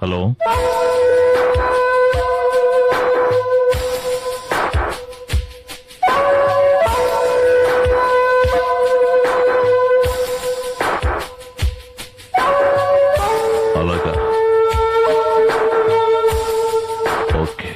Hello, అలాగా, okay.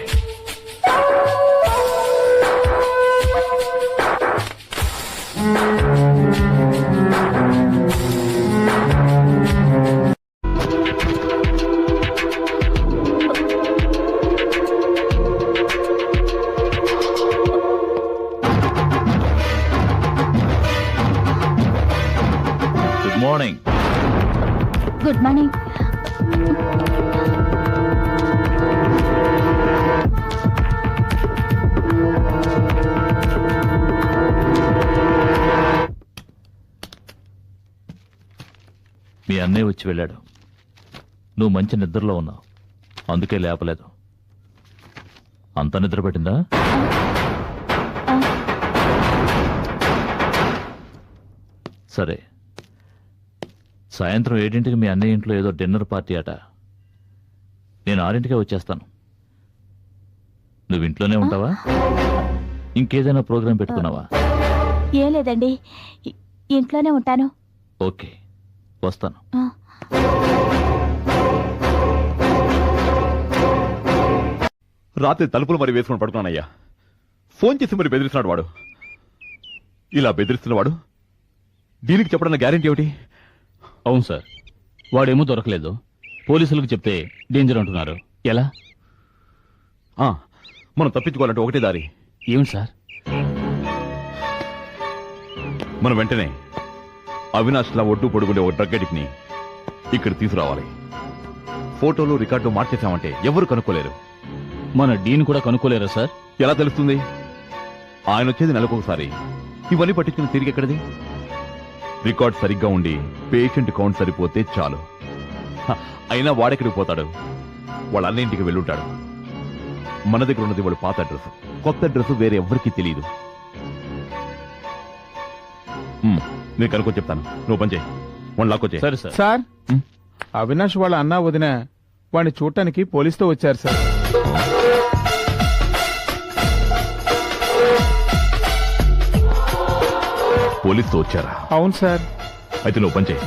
Good morning. Good morning. మీ అన్నయ్య వచ్చి వెళ్ళాడు. నువ్వు మంచి నిద్రలో ఉన్నావు, అందుకే లేపలేదు. అంత నిద్ర పెట్టిందా? సరే, సాయంత్రం 7ంటికి మీ అన్నయ్య ఇంట్లో ఏదో డిన్నర్ పార్టీ అట. నేను 6ంటికే వచ్చేస్తాను. నువ్వు ఇంట్లోనే ఉంటావా? ఇంకేదైనా ప్రోగ్రాం పెట్టుకున్నావా? ఏం లేదండి, ఇంట్లోనే ఉంటాను. ఓకే, వస్తాను. రాత్రి తలుపులు మరి వేసుకుని పడుకున్నానయ్యా. ఫోన్ చేసి మరి బెదిరిస్తున్నాడు వాడు. ఇలా బెదిరిస్తున్నవాడు దీనికి చెప్పడానికి గ్యారెంటీ ఏమిటి? అవును సార్, వాడేమో దొరకలేదు. పోలీసులకు చెప్తే డేంజర్ అంటున్నారు. ఎలా? మనం తప్పించుకోవాలంటే ఒకటే దారి. ఏమిటి సార్? మనం వెంటనే అవినాష్ లా ఒడ్డు పొడుగుండే ఒక డ్రగ్ అడిక్ట్ ని ఇక్కడ తీసుకురావాలి. ఫోటోలు రికార్డు మార్చేసామంటే ఎవరు కనుక్కోలేరు. మన డీన్ కూడా కనుక్కోలేరా సార్? ఎలా తెలుస్తుంది? ఆయన వచ్చేది నెలకొకసారి. ఇవన్నీ పట్టించుకుని తిరిగి ఎక్కడిది? రికార్డ్ సరిగ్గా ఉండి పేషెంట్ కౌంట్ సరిపోతే చాలు. అయినా వాడెక్కడికి పోతాడు? వాళ్ళ అన్నింటికి వెళ్ళుంటాడు. మన దగ్గర ఉన్నది వాడు పాత అడ్రస్. కొత్త అడ్రస్ వేరే ఎవ్వరికీ తెలియదు. నేను కనుక్కొని చెప్తాను, నువ్వు పని చేయి. వన్ లాక్కొచ్చే. సరే సార్. సార్, అవినాష్ వాళ్ళ అన్న వదిన వాడిని చూడటానికి పోలీసుతో వచ్చారు సార్. పోలీసుతో వచ్చారా? అవును సార్. అయితే నువ్వు పని చేయి,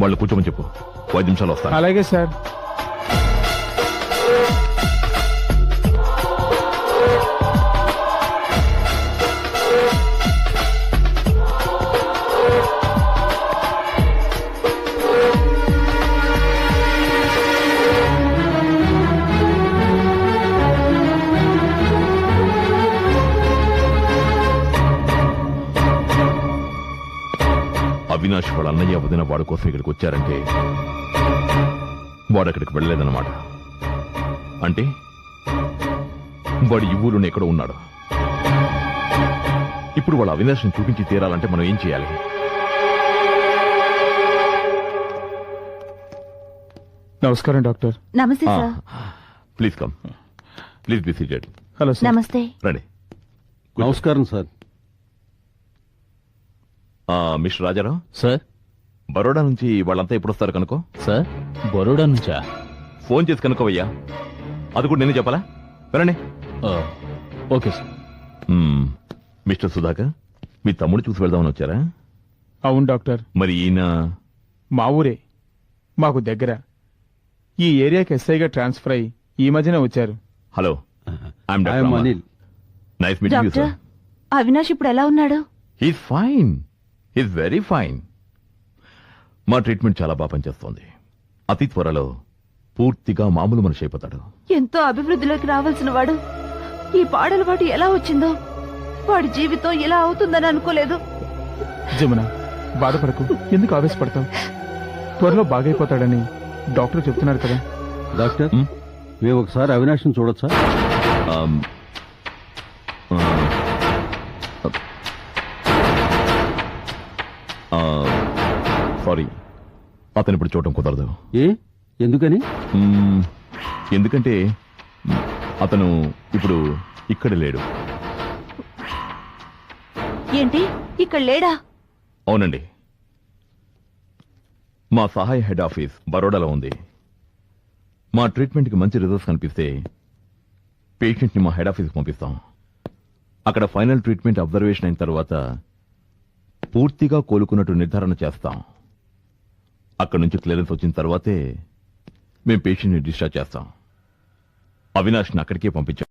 వాళ్ళు కూర్చోమని చెప్పు. 5 నిమిషాలు వస్తాను. అలాగే సార్. అవినాష్ వాళ్ళ అన్నయ్య వదిన వాడి కోసం ఇక్కడికి వచ్చారంటే వాడు అక్కడికి వెళ్ళలేదన్నమాట. అంటే వాడు ఈ ఊళ్ళోనే ఎక్కడో ఉన్నాడు. ఇప్పుడు వాళ్ళ అవినాష్ని చూపించి తీరాలంటే మనం ఏం చేయాలి? నమస్కారం డాక్టర్. నమస్తే sir. Please come, please be seated. Hello sir. నమస్తే. రండి. నమస్కారం sir. Mister Rajarao sir. Baroda నుంచి వాళ్ళంతా ఎప్పుడు వస్తారు కనుకో. సార్, బరోడా నుంచా? ఫోన్ చేసి కనుకోవయ్యా. అది కూడా నేను చెప్పాలా? వినండి. Okay sir. మిస్టర్ సుధాకర్, మీ తమ్ముడు చూసి వెళ్దామని వచ్చారా? అవును డాక్టర్. మరి ఈయన మా ఊరే, మాకు దగ్గర. ఈ ఏరియాకి ఎస్ఐగా ట్రాన్స్ఫర్ అయ్యి ఈ మధ్యనే వచ్చారు. Hello, I'm doctor Anil. Nice meeting you doctor, sir. Avinash ఇప్పుడు ఎలా ఉన్నాడు? He's fine, he's very fine. మా ట్రీట్మెంట్ చాలా బాగా పనిచేస్తోంది. అతి త్వరలో పూర్తిగా మామూలు మనిషి అయిపోతాడు. ఎంతో అభివృద్ధిలోకి రావాల్సిన వాడు ఈ పాడలవాటు ఎలా వచ్చిందో. వాడి జీవితం ఇలా అవుతుందని అనుకోలేదు. జమున, బాధపడకు, ఎందుకు ఆవేశపడతావు? త్వరలో బాగైపోతాడని డాక్టర్ చెప్తున్నారు కదా. డాక్టర్, మేము ఒకసారి అవినాష్ని చూడొచ్చా? సారీ, అతను ఇప్పుడు చూడటం కుదరదు. ఎందుకని? ఎందుకంటే అతను ఇప్పుడు ఇక్కడ లేడు. ఏంటి, ఇక్కడ లేడా? అవునండి, మా సహాయ హెడ్ ఆఫీస్ బరోడాలో ఉంది. మా ట్రీట్మెంట్కి మంచి రిజల్ట్స్ కనిపిస్తే పేషెంట్ని మా హెడ్ ఆఫీస్కి పంపిస్తాం. అక్కడ ఫైనల్ ట్రీట్మెంట్ అబ్జర్వేషన్ అయిన తర్వాత పూర్తిగా కోలుకున్నట్టు నిర్ధారణ చేస్తాం. అక్కడ నుంచి క్లియరెన్స్ వచ్చిన తర్వాతే మేము పేషెంట్ని డిశ్చార్జ్ చేస్తాం. అవినాష్ని అక్కడికే పంపించాం.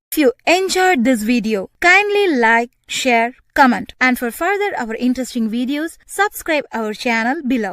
If you enjoyed this video, kindly like, share, comment, and for further our interesting videos, subscribe our channel below.